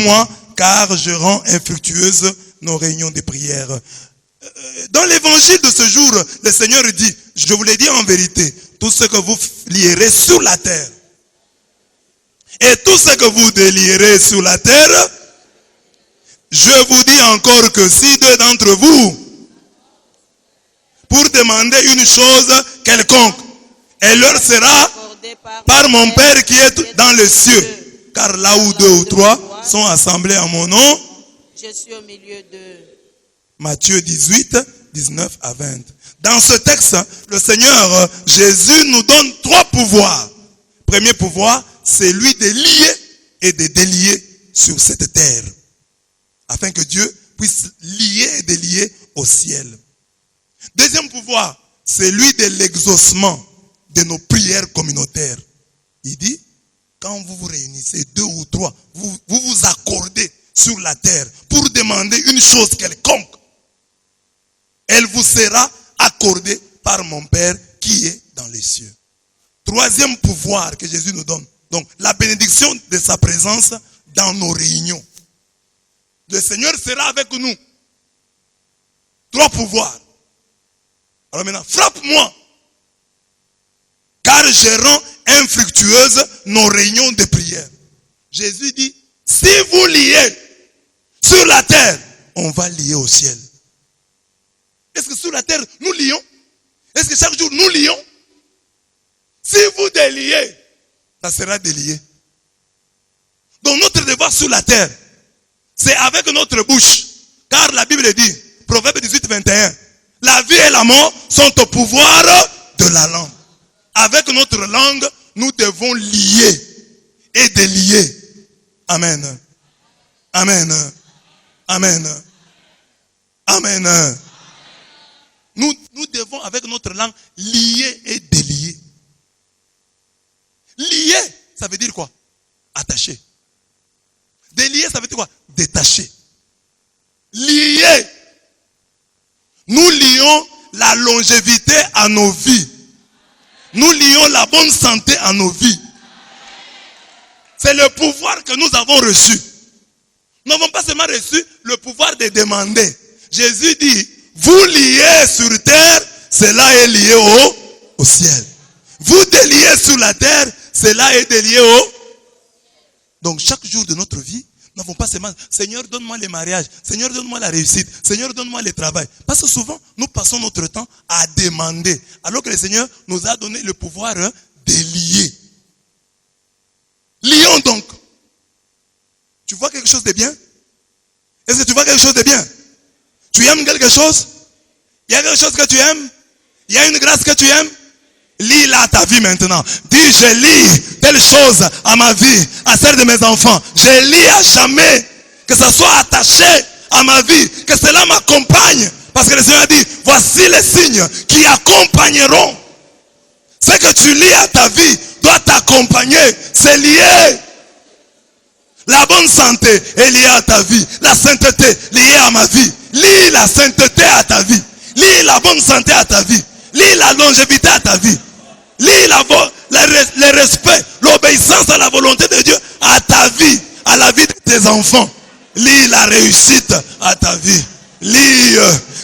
moi, car je rends infructueuses nos réunions de prière. Dans l'évangile de ce jour, le Seigneur dit, je vous l'ai dit en vérité, tout ce que vous lierez sur la terre, et tout ce que vous délierez sur la terre, je vous dis encore que si deux d'entre vous, pour demander une chose quelconque, elle leur sera par mon Père qui est dans les cieux. Car là où deux ou trois sont assemblés en mon nom, je suis au milieu d'eux. Matthieu 18, 19 à 20. Dans ce texte, le Seigneur Jésus nous donne trois pouvoirs. Premier pouvoir, c'est lui de lier et de délier sur cette terre. Afin que Dieu puisse lier et délier au ciel. Deuxième pouvoir, c'est lui de l'exaucement de nos prières communautaires. Il dit, quand vous vous réunissez, deux ou trois, vous vous accordez sur la terre pour demander une chose quelconque, elle vous sera accordée par mon Père qui est dans les cieux. Troisième pouvoir que Jésus nous donne, donc la bénédiction de sa présence dans nos réunions. Le Seigneur sera avec nous. Trois pouvoirs. Alors maintenant, frappe-moi, car je rends infructueuses nos réunions de prière. Jésus dit, si vous liez sur la terre, on va lier au ciel. Est-ce que sur la terre, nous lions? Est-ce que chaque jour, nous lions? Si vous déliez, ça sera délié. Donc notre devoir sur la terre, c'est avec notre bouche. Car la Bible dit, Proverbe 18, 21, la vie et la mort sont au pouvoir de la langue. Avec notre langue, nous devons lier et délier. Amen. Amen. Amen. Amen. Nous devons avec notre langue lier et délier. Lier, ça veut dire quoi? Attacher. Délier, ça veut dire quoi? Détacher. Lier. Nous lions la longévité à nos vies. Nous lions la bonne santé à nos vies. C'est le pouvoir que nous avons reçu. Nous n'avons pas seulement reçu le pouvoir de demander. Jésus dit, vous liez sur terre, cela est lié au ciel. Vous déliez sur la terre, cela est délié au... Donc chaque jour de notre vie, nous n'avons pas seulement, Seigneur, donne-moi les mariages, Seigneur, donne-moi la réussite, Seigneur, donne-moi le travail. Parce que souvent, nous passons notre temps à demander, alors que le Seigneur nous a donné le pouvoir de lier. Lions donc. Tu vois quelque chose de bien? Est-ce que tu vois quelque chose de bien? Tu aimes quelque chose? Il y a quelque chose que tu aimes? Il y a une grâce que tu aimes? Lis-la ta vie maintenant. Dis, je lis telle chose à ma vie, à celle de mes enfants. Je lis à jamais, que ça soit attaché à ma vie, que cela m'accompagne. Parce que le Seigneur dit, voici les signes qui accompagneront. Ce que tu lis à ta vie doit t'accompagner. C'est lié. La bonne santé est liée à ta vie. La sainteté liée à ma vie. Lis la sainteté à ta vie. Lis la bonne santé à ta vie. Lis la longévité à ta vie. Lis le respect, l'obéissance à la volonté de Dieu à ta vie, à la vie de tes enfants. Lis la réussite à ta vie. Lis,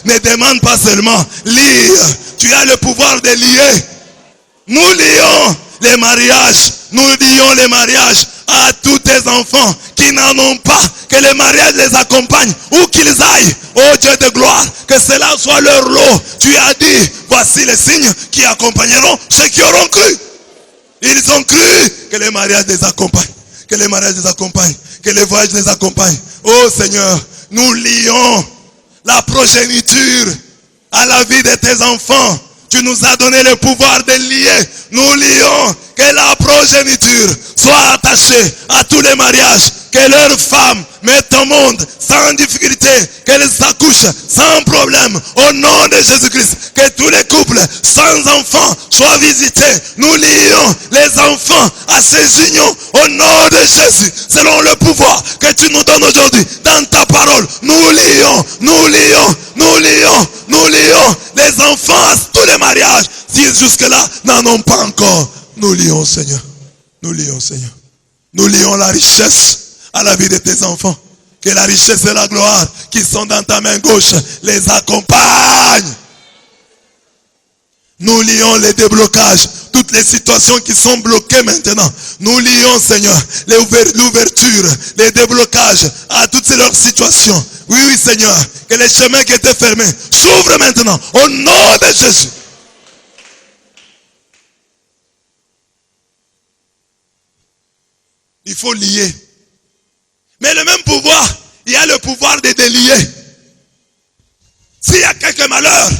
ne demande pas seulement. Lis, tu as le pouvoir de lier. Nous lions les mariages. Nous lions les mariages à tous tes enfants qui n'en ont pas. Que les mariages les accompagnent. Où qu'ils aillent. Oh Dieu de gloire. Que cela soit leur lot. Tu as dit, voici les signes qui accompagneront ceux qui auront cru. Ils ont cru que les mariages les accompagnent. Que les mariages les accompagnent. Que les voyages les accompagnent. Oh Seigneur, nous lions la progéniture à la vie de tes enfants. Tu nous as donné le pouvoir de lier. Nous lions que la progéniture soit attachée à tous les mariages. Que leurs femmes mettent au monde sans difficulté. Qu'elles accouchent sans problème. Au nom de Jésus-Christ. Que tous les couples sans enfants soient visités. Nous lions les enfants à ces unions. Au nom de Jésus. Selon le pouvoir que tu nous donnes aujourd'hui. Dans ta parole. Nous lions. Nous lions. Nous lions. Nous lions les enfants à tous les mariages. Si jusque-là n'en ont pas encore. Nous lions Seigneur. Nous lions Seigneur. Nous lions la richesse à la vie de tes enfants. Que la richesse et la gloire qui sont dans ta main gauche les accompagnent. Nous lions les déblocages, toutes les situations qui sont bloquées maintenant. Nous lions, Seigneur, l'ouverture, les déblocages à toutes leurs situations. Oui, oui, Seigneur, que les chemins qui étaient fermés s'ouvrent maintenant au nom de Jésus. Il faut lier. Mais le même pouvoir, il y a le pouvoir de délier. S'il y a quelques malheurs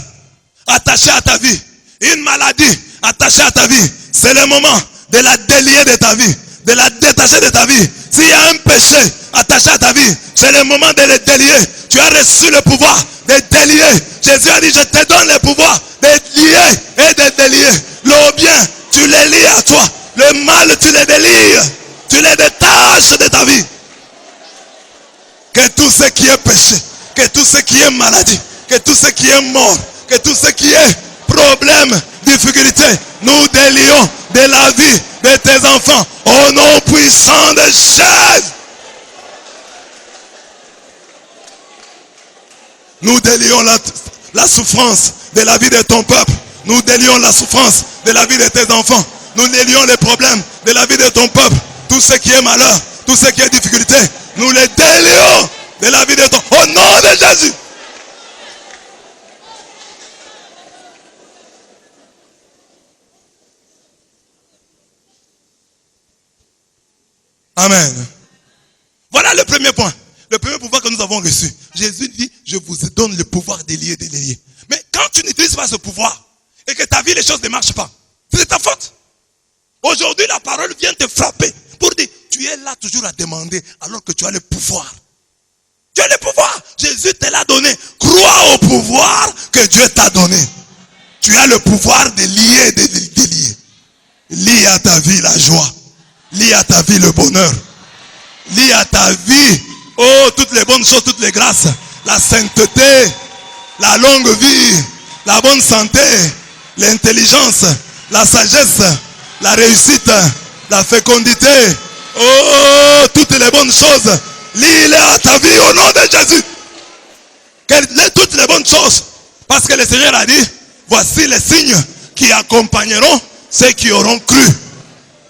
attachés à ta vie, une maladie attachée à ta vie, c'est le moment de la délier de ta vie, de la détacher de ta vie. S'il y a un péché attaché à ta vie, c'est le moment de le délier. Tu as reçu le pouvoir de délier. Jésus a dit, je te donne le pouvoir de lier et de délier. Le bien, tu le lies à toi. Le mal, tu le délies. Tu le détaches de ta vie. Que tout ce qui est péché, que tout ce qui est maladie, que tout ce qui est mort, que tout ce qui est problème, difficulté, nous délions de la vie de tes enfants au nom puissant de Jésus. Nous délions la souffrance de la vie de ton peuple. Nous délions la souffrance de la vie de tes enfants. Nous délions les problèmes de la vie de ton peuple. Tout ce qui est malheur, tout ce qui est difficulté, nous les délions de la vie de ton peuple. Au nom de Jésus. Amen. Voilà le premier point. Le premier pouvoir que nous avons reçu. Jésus dit, je vous donne le pouvoir de lier, de lier. Mais quand tu n'utilises pas ce pouvoir et que ta vie, les choses ne marchent pas, c'est ta faute. Aujourd'hui, la parole vient te frapper pour dire, tu es là toujours à demander alors que tu as le pouvoir. Tu as le pouvoir. Jésus te l'a donné. Crois au pouvoir que Dieu t'a donné. Tu as le pouvoir de lier, de lier. Lie à ta vie la joie. Lie à ta vie le bonheur. Lie à ta vie, oh, toutes les bonnes choses, toutes les grâces. La sainteté, la longue vie, la bonne santé, l'intelligence, la sagesse, la réussite, la fécondité. Oh, toutes les bonnes choses. Lie-les à ta vie au nom de Jésus. Toutes les bonnes choses. Parce que le Seigneur a dit, voici les signes qui accompagneront ceux qui auront cru.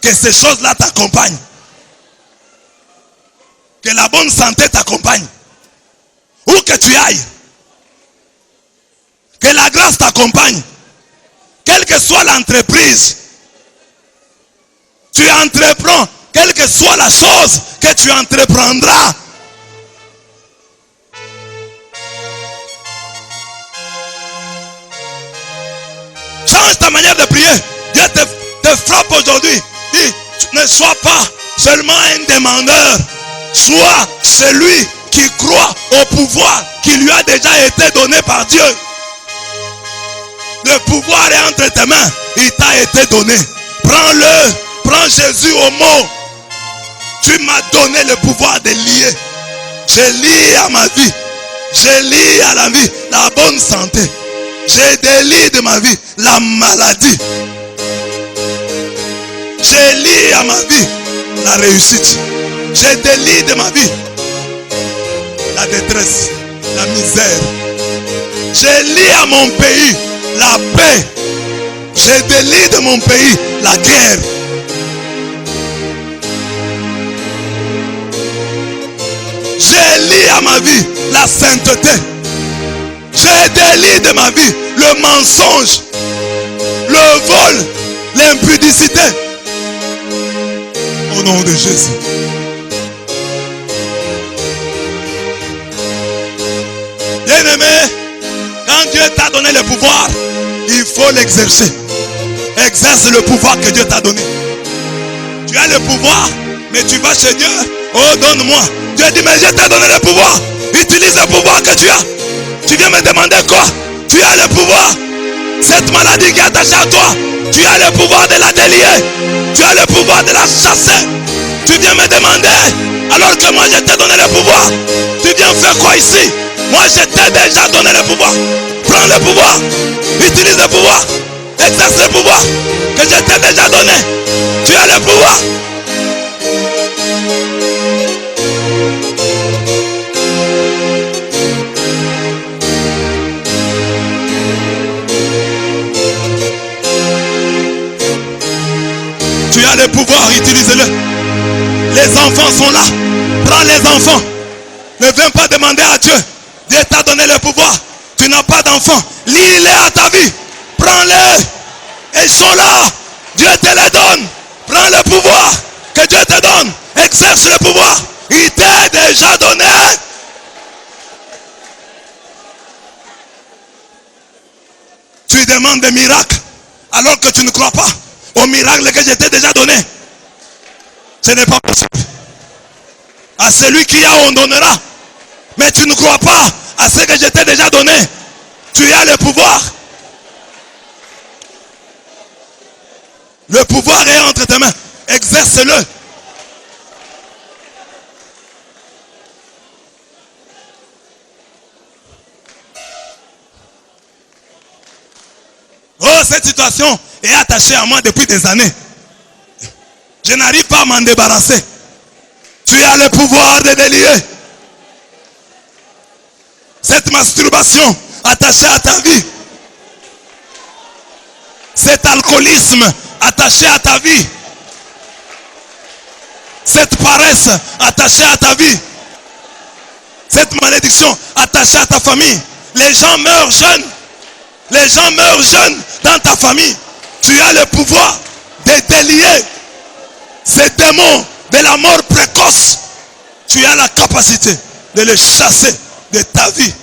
Que ces choses-là t'accompagnent. Que la bonne santé t'accompagne. Où que tu ailles. Que la grâce t'accompagne. Quelle que soit l'entreprise. Tu entreprends. Quelle que soit la chose que tu entreprendras. Change ta manière de prier. Dieu te frappe aujourd'hui. Ne sois pas seulement un demandeur. Sois celui qui croit au pouvoir qui lui a déjà été donné par Dieu. Le pouvoir est entre tes mains. Il t'a été donné. Prends-le. Prends Jésus au mot. Tu m'as donné le pouvoir de lier. Je lie à ma vie. Je lie à la vie la bonne santé. Je délie de ma vie la maladie. Je lie à ma vie la réussite. Je délie de ma vie la détresse, la misère. Je lie à mon pays la paix. Je délie de mon pays la guerre. Je lie à ma vie la sainteté. Je délie de ma vie le mensonge, le vol, l'impudicité. Au nom de Jésus. Bien-aimé, quand Dieu t'a donné le pouvoir, il faut l'exercer. Exerce le pouvoir que Dieu t'a donné. Tu as le pouvoir, mais tu vas chez Dieu. Oh, donne-moi. Dieu dit, mais je t'ai donné le pouvoir. Utilise le pouvoir que tu as. Tu viens me demander quoi? Tu as le pouvoir. Cette maladie qui est attachée à toi, tu as le pouvoir de la délier. Tu as le pouvoir de la chasser. Tu viens me demander, alors que moi je t'ai donné le pouvoir. Tu viens faire quoi ici? Moi je t'ai déjà donné le pouvoir. Prends le pouvoir. Utilise le pouvoir. Exerce le pouvoir que je t'ai déjà donné. Tu as le pouvoir. as le pouvoir, utilise-le. Les enfants sont là. Prends les enfants. Ne viens pas demander à Dieu. Dieu t'a donné le pouvoir. Tu n'as pas d'enfants. Lis-les à ta vie. Prends-les. Ils sont là. Dieu te les donne. Prends le pouvoir que Dieu te donne. Exerce le pouvoir. Il t'est déjà donné. Tu demandes des miracles alors que tu ne crois pas au miracle que je t'ai déjà donné. Ce n'est pas possible. À celui qui a, on donnera. Mais tu ne crois pas à ce que je t'ai déjà donné. Tu as le pouvoir. Le pouvoir est entre tes mains. Exerce-le. Oh, cette situation est attachée à moi depuis des années. Je n'arrive pas à m'en débarrasser. Tu as le pouvoir de délier. Cette masturbation attachée à ta vie. Cet alcoolisme attaché à ta vie. Cette paresse attachée à ta vie. Cette malédiction attachée à ta famille. Les gens meurent jeunes. Les gens meurent jeunes dans ta famille. Tu as le pouvoir de délier ces démons de la mort précoce. Tu as la capacité de les chasser de ta vie.